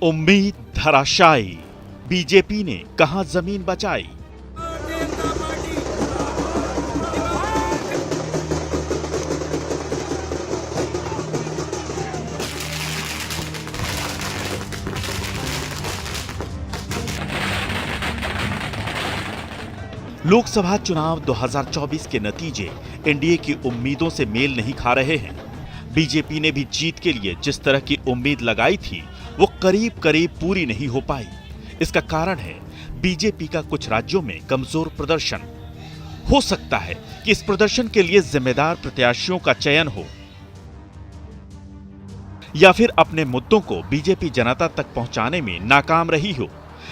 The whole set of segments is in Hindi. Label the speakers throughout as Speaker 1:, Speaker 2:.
Speaker 1: उम्मीद धराशायी, बीजेपी ने कहां जमीन बचाई। लोकसभा चुनाव 2024 के नतीजे एनडीए की उम्मीदों से मेल नहीं खा रहे हैं। बीजेपी ने भी जीत के लिए जिस तरह की उम्मीद लगाई थी वो करीब करीब पूरी नहीं हो पाई। इसका कारण है बीजेपी का कुछ राज्यों में कमजोर प्रदर्शन। हो सकता है कि इस प्रदर्शन के लिए जिम्मेदार प्रत्याशियों का चयन हो या फिर अपने मुद्दों को बीजेपी जनता तक पहुंचाने में नाकाम रही हो।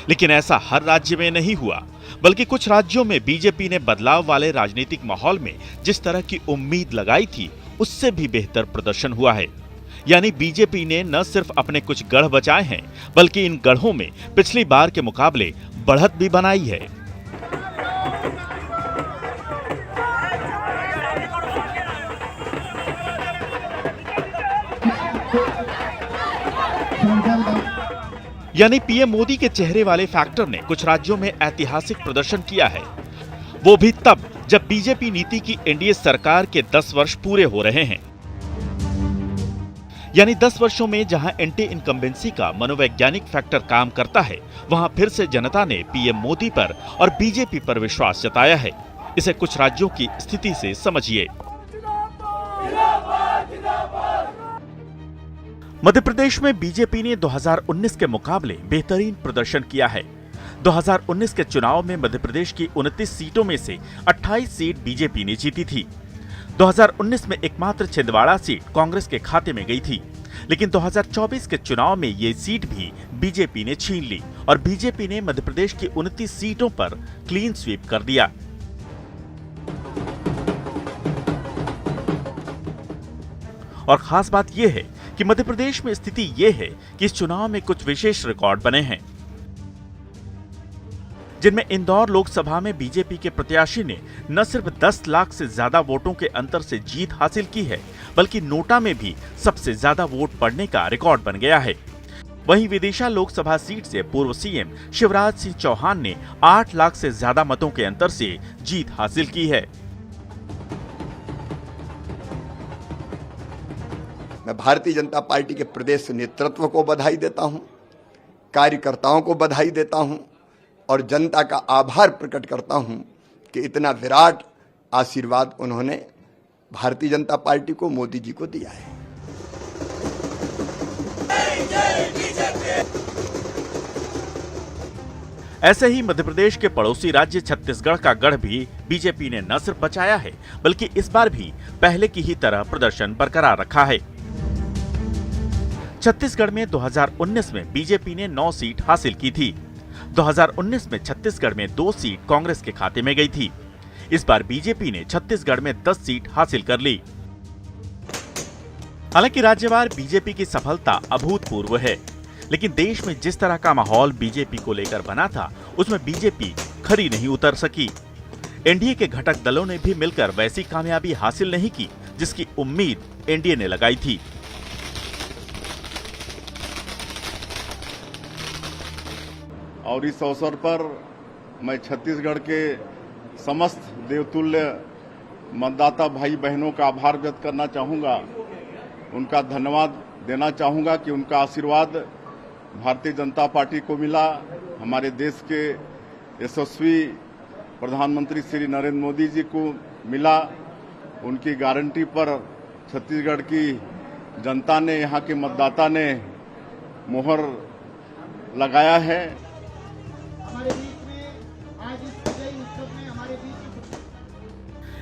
Speaker 1: लेकिन ऐसा हर राज्य में नहीं हुआ, बल्कि कुछ राज्यों में बीजेपी ने बदलाव वाले राजनीतिक माहौल में जिस तरह की उम्मीद लगाई थी उससे भी बेहतर प्रदर्शन हुआ है। यानी बीजेपी ने न सिर्फ अपने कुछ गढ़ बचाए हैं, बल्कि इन गढ़ों में पिछली बार के मुकाबले बढ़त भी बनाई है। यानी पीएम मोदी के चेहरे वाले फैक्टर ने कुछ राज्यों में ऐतिहासिक प्रदर्शन किया है, वो भी तब जब बीजेपी नीति की एनडीए सरकार के 10 वर्ष पूरे हो रहे हैं। यानी 10 वर्षों में जहां एंटी इनकम्बेंसी का मनोवैज्ञानिक फैक्टर काम करता है, वहां फिर से जनता ने पीएम मोदी पर और बीजेपी पर विश्वास जताया है। इसे कुछ राज्यों की स्थिति से समझिए। मध्य प्रदेश में बीजेपी ने 2019 के मुकाबले बेहतरीन प्रदर्शन किया है। 2019 के चुनाव में मध्य प्रदेश की 29 सीटों में से 28 सीट बीजेपी ने जीती थी। 2019 में एकमात्र छिंदवाड़ा सीट कांग्रेस के खाते में गई थी, लेकिन 2024 के चुनाव में ये सीट भी बीजेपी ने छीन ली और बीजेपी ने मध्य प्रदेश की 29 सीटों पर क्लीन स्वीप कर दिया। और खास बात यह है कि मध्य प्रदेश में स्थिति यह है कि इस चुनाव में कुछ विशेष रिकॉर्ड बने हैं, जिनमें इंदौर लोकसभा में बीजेपी के प्रत्याशी ने न सिर्फ 10 लाख से ज्यादा वोटों के अंतर से जीत हासिल की है, बल्कि नोटा में भी सबसे ज्यादा वोट पड़ने का रिकॉर्ड बन गया है। वहीं विदिशा लोकसभा सीट से पूर्व सीएम शिवराज सिंह चौहान ने 8 लाख से ज्यादा मतों के अंतर से जीत हासिल की है।
Speaker 2: मैं भारतीय जनता पार्टी के प्रदेश नेतृत्व को बधाई देता हूं, कार्यकर्ताओं को बधाई देता हूं और जनता का आभार प्रकट करता हूं कि इतना विराट आशीर्वाद उन्होंने भारतीय जनता पार्टी को, मोदी जी को दिया है।
Speaker 1: ऐसे ही मध्य प्रदेश के पड़ोसी राज्य छत्तीसगढ़ का गढ़ भी बीजेपी ने न सिर्फ बचाया है, बल्कि इस बार भी पहले की ही तरह प्रदर्शन बरकरार रखा है। छत्तीसगढ़ में 2019 में बीजेपी ने 9 सीट हासिल की थी। 2019 में छत्तीसगढ़ में 2 सीट कांग्रेस के खाते में गई थी। इस बार बीजेपी ने छत्तीसगढ़ में 10 सीट हासिल कर ली। हालांकि राज्यवार बीजेपी की सफलता अभूतपूर्व है, लेकिन देश में जिस तरह का माहौल बीजेपी को लेकर बना था, उसमें बीजेपी खरी नहीं उतर सकी। एनडीए के घटक दलों ने भी मिलकर वैसी कामयाबी हासिल नहीं की जिसकी उम्मीद एनडीए ने लगाई थी।
Speaker 3: और इस अवसर पर मैं छत्तीसगढ़ के समस्त देवतुल्य मतदाता भाई बहनों का आभार व्यक्त करना चाहूँगा, उनका धन्यवाद देना चाहूँगा कि उनका आशीर्वाद भारतीय जनता पार्टी को मिला। हमारे देश के यशस्वी प्रधानमंत्री श्री नरेंद्र मोदी जी को मिला। उनकी गारंटी पर छत्तीसगढ़ की जनता ने, यहाँ के मतदाता ने मोहर लगाया है।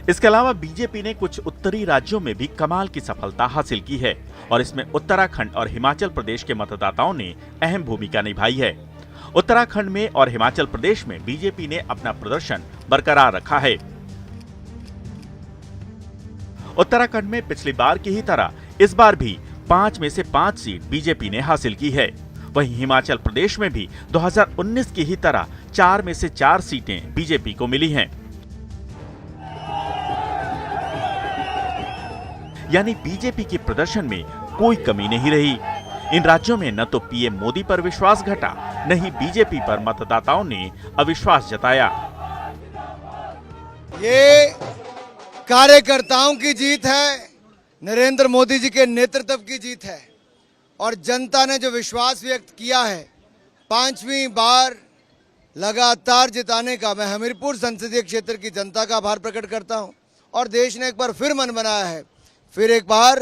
Speaker 1: इसके अलावा बीजेपी ने कुछ उत्तरी राज्यों में भी कमाल की सफलता हासिल की है और इसमें उत्तराखंड और हिमाचल प्रदेश के मतदाताओं ने अहम भूमिका निभाई है। उत्तराखंड में और हिमाचल प्रदेश में बीजेपी ने अपना प्रदर्शन बरकरार रखा है। उत्तराखंड में पिछली बार की ही तरह इस बार भी 5 में से 5 सीट बीजेपी ने हासिल की है। वहीं हिमाचल प्रदेश में भी 2019 की ही तरह 4 में से 4 सीटें बीजेपी को मिली हैं। यानी बीजेपी के प्रदर्शन में कोई कमी नहीं रही। इन राज्यों में न तो पीएम मोदी पर विश्वास घटा, न ही बीजेपी पर मतदाताओं ने अविश्वास जताया।
Speaker 4: ये कार्यकर्ताओं की जीत है, नरेंद्र मोदी जी के नेतृत्व की जीत है और जनता ने जो विश्वास व्यक्त किया है 5वीं बार लगातार जिताने का, मैं हमीरपुर संसदीय क्षेत्र की जनता का आभार प्रकट करता हूं। और देश ने एक बार फिर मन बनाया है, फिर एक बार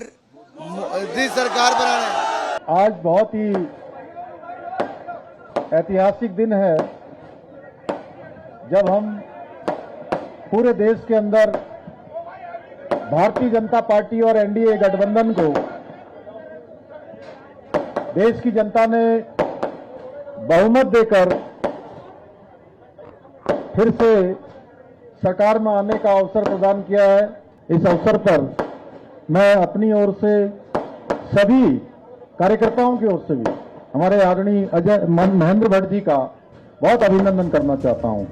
Speaker 4: मोदी सरकार बनाने।
Speaker 5: आज बहुत ही ऐतिहासिक दिन है जब हम पूरे देश के अंदर भारतीय जनता पार्टी और एनडीए गठबंधन को देश की जनता ने बहुमत देकर फिर से सरकार में आने का अवसर प्रदान किया है। इस अवसर पर मैं अपनी ओर से सभी कार्यकर्ताओं की ओर से भी हमारे आदरणीय अजय महेंद्र भट्ट जी का बहुत अभिनंदन करना चाहता हूं।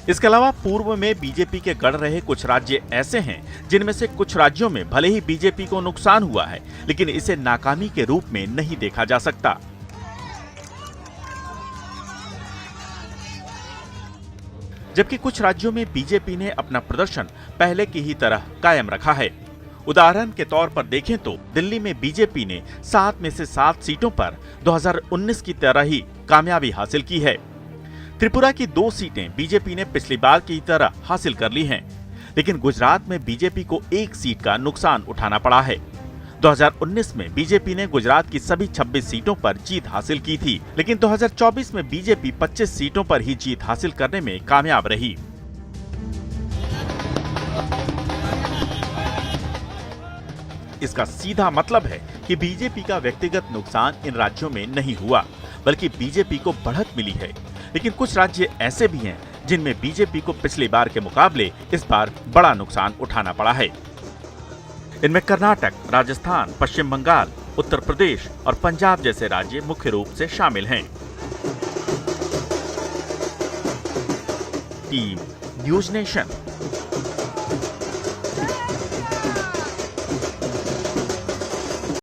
Speaker 1: इसके अलावा पूर्व में बीजेपी के गढ़ रहे कुछ राज्य ऐसे हैं जिनमें से कुछ राज्यों में भले ही बीजेपी को नुकसान हुआ है, लेकिन इसे नाकामी के रूप में नहीं देखा जा सकता। जबकि कुछ राज्यों में बीजेपी ने अपना प्रदर्शन पहले की ही तरह कायम रखा है। उदाहरण के तौर पर देखें तो दिल्ली में बीजेपी ने 7 में से 7 सीटों पर 2019 की तरह ही कामयाबी हासिल की है। त्रिपुरा की 2 सीटें बीजेपी ने पिछली बार की तरह हासिल कर ली हैं, लेकिन गुजरात में बीजेपी को 1 सीट का नुकसान उठाना पड़ा है। 2019 में बीजेपी ने गुजरात की सभी 26 सीटों पर जीत हासिल की थी, लेकिन 2024 में बीजेपी 25 सीटों पर ही जीत हासिल करने में कामयाब रही। इसका सीधा मतलब है कि बीजेपी का व्यक्तिगत नुकसान इन राज्यों में नहीं हुआ, बल्कि बीजेपी को बढ़त मिली है। लेकिन कुछ राज्य ऐसे भी हैं जिनमें बीजेपी को पिछली बार के मुकाबले इस बार बड़ा नुकसान उठाना पड़ा है। इनमें कर्नाटक, राजस्थान, पश्चिम बंगाल, उत्तर प्रदेश और पंजाब जैसे राज्य मुख्य रूप से शामिल हैं। Team news nation.